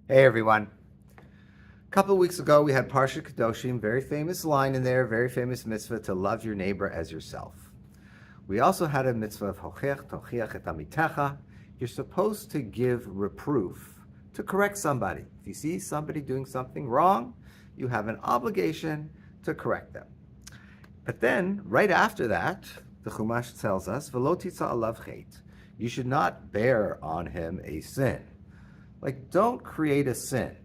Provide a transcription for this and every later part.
Hey everyone. A couple of weeks ago we had Parsha Kedoshim, very famous line in there, very famous mitzvah to love your neighbor as yourself. We also had a mitzvah of Hochech Tochiach et Amitecha. You're supposed to give reproof, to correct somebody. If you see somebody doing something wrong, you have an obligation to correct them. But then, right after that, the Chumash tells us, V'lo titza alav chet. You should not bear on him a sin. Like, don't create a sin.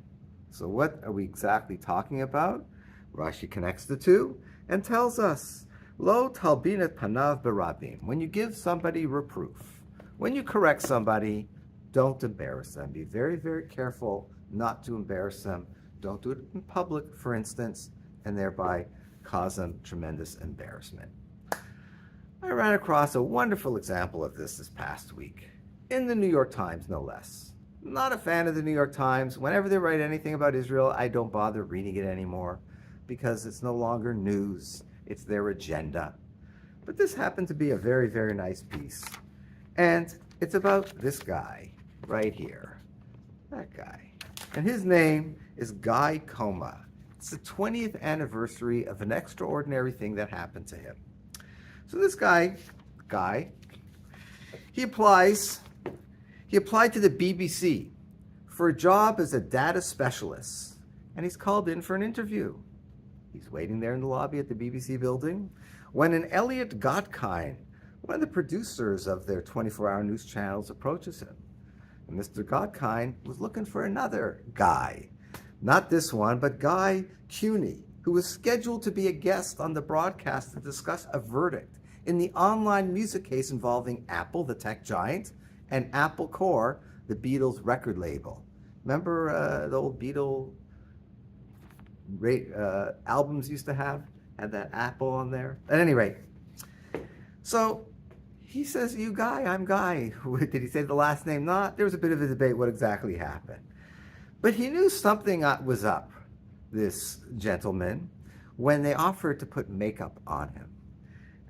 So what are we exactly talking about? Rashi connects the two and tells us, Lo talbin et panav berabim. When you give somebody reproof, when you correct somebody, don't embarrass them. Be very, very careful not to embarrass them. Don't do it in public, for instance, and thereby cause them tremendous embarrassment. I ran across a wonderful example of this past week, in the New York Times, no less. Not a fan of the New York Times. Whenever they write anything about Israel, I don't bother reading it anymore because it's no longer news. It's their agenda. But this happened to be a very, very nice piece. And it's about this guy right here. That guy. And his name is Guy Coma. It's the 20th anniversary of an extraordinary thing that happened to him. So this guy, he applied to the BBC for a job as a data specialist, and he's called in for an interview. He's waiting there in the lobby at the BBC building when an Elliot Gottkind, one of the producers of their 24-hour news channels, approaches him. And Mr. Gottkind was looking for another guy, not this one, but Guy Cuny, who was scheduled to be a guest on the broadcast to discuss a verdict in the online music case involving Apple, the tech giant, and Apple Corps, the Beatles record label. Remember the old Beatle albums used to had that Apple on there? At any rate, so he says, you Guy, I'm Guy. Did he say the last name? Not. There was a bit of a debate what exactly happened. But he knew something was up, this gentleman, when they offered to put makeup on him.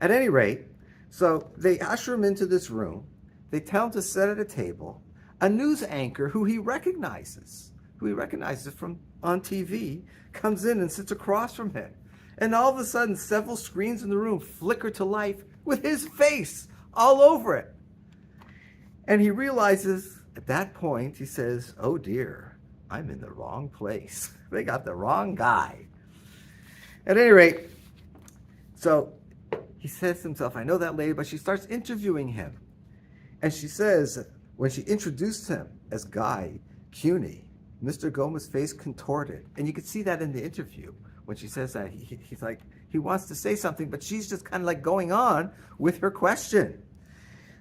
At any rate, so they usher him into this room. They tell him to sit at a table. A news anchor who he recognizes from on TV, comes in and sits across from him. And all of a sudden, several screens in the room flicker to life with his face all over it. And he realizes at that point, he says, oh dear, I'm in the wrong place. They got the wrong guy. At any rate, so he says to himself, I know that lady, but she starts interviewing him. And she says, when she introduced him as Guy Cuny, Mr. Goma's face contorted. And you could see that in the interview. When she says that, he's like, he wants to say something, but she's just kind of like going on with her question.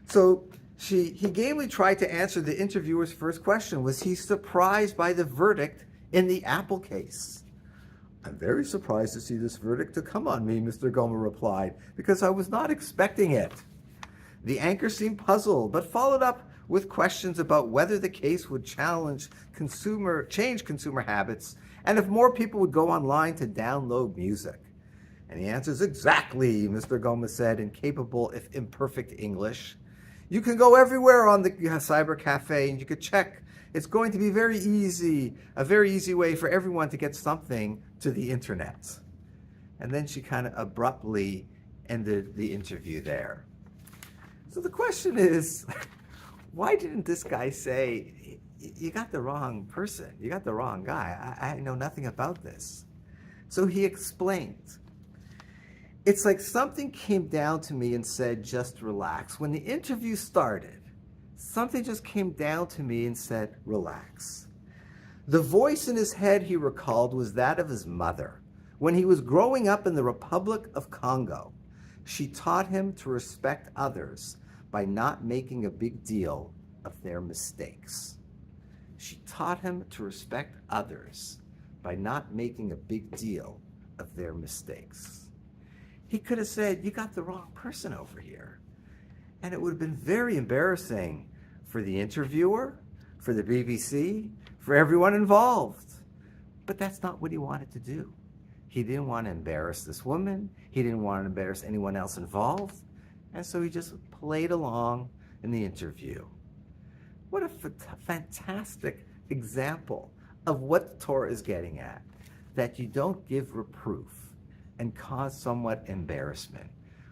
So he gamely tried to answer the interviewer's first question. Was he surprised by the verdict in the Apple case? I'm very surprised to see this verdict to come on me, Mr. Goma replied, because I was not expecting it. The anchor seemed puzzled, but followed up with questions about whether the case would change consumer habits and if more people would go online to download music. And he answers, exactly, Mr. Goma said in capable, if imperfect English. You can go everywhere on the cyber cafe and you could check. It's going to be very easy, a very easy way for everyone to get something to the internet. And then she kind of abruptly ended the interview there. So the question is, why didn't this guy say, you got the wrong person, you got the wrong guy, I know nothing about this. So he explained. It's like something came down to me and said, just relax. When the interview started, something just came down to me and said, relax. The voice in his head, he recalled, was that of his mother. When he was growing up in the Republic of Congo, she taught him to respect others by not making a big deal of their mistakes. She taught him to respect others by not making a big deal of their mistakes. He could have said, you got the wrong person over here. And it would have been very embarrassing for the interviewer, for the BBC, for everyone involved. But that's not what he wanted to do. He didn't want to embarrass this woman. He didn't want to embarrass anyone else involved. And so he just played along in the interview. What a fantastic example of what the Torah is getting at, that you don't give reproof and cause somewhat embarrassment.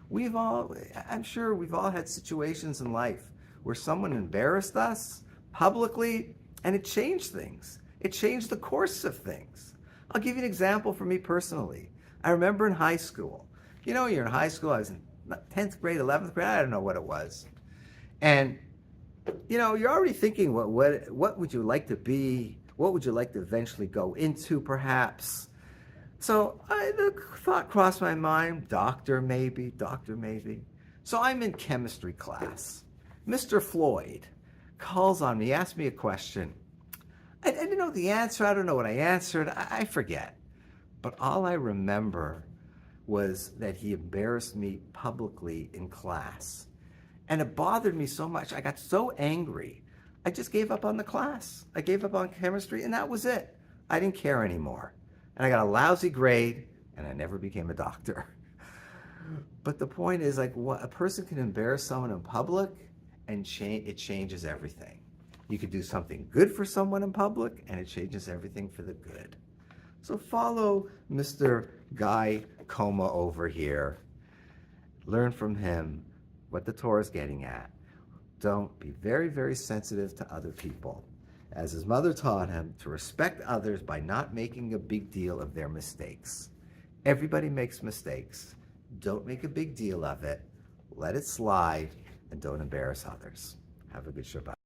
I'm sure we've all had situations in life where someone embarrassed us publicly and it changed things. It changed the course of things. I'll give you an example for me personally. I remember in high school. You know, you're in high school, I was in 10th grade, 11th grade, I don't know what it was. And, you know, you're already thinking, what would you like to be? What would you like to eventually go into, perhaps? So the thought crossed my mind, doctor maybe. So I'm in chemistry class. Mr. Floyd calls on me, asks me a question. I didn't know the answer. I don't know what I answered. I forget. But all I remember was that he embarrassed me publicly in class. And it bothered me so much. I got so angry. I just gave up on the class. I gave up on chemistry, and that was it. I didn't care anymore. And I got a lousy grade, and I never became a doctor. But the point is, like, what a person can embarrass someone in public, and it changes everything. You could do something good for someone in public, and it changes everything for the good. So follow Mr. Guy Coma over here. Learn from him what the Torah is getting at. Don't be very, very sensitive to other people. As his mother taught him, to respect others by not making a big deal of their mistakes. Everybody makes mistakes. Don't make a big deal of it. Let it slide, and don't embarrass others. Have a good Shabbat.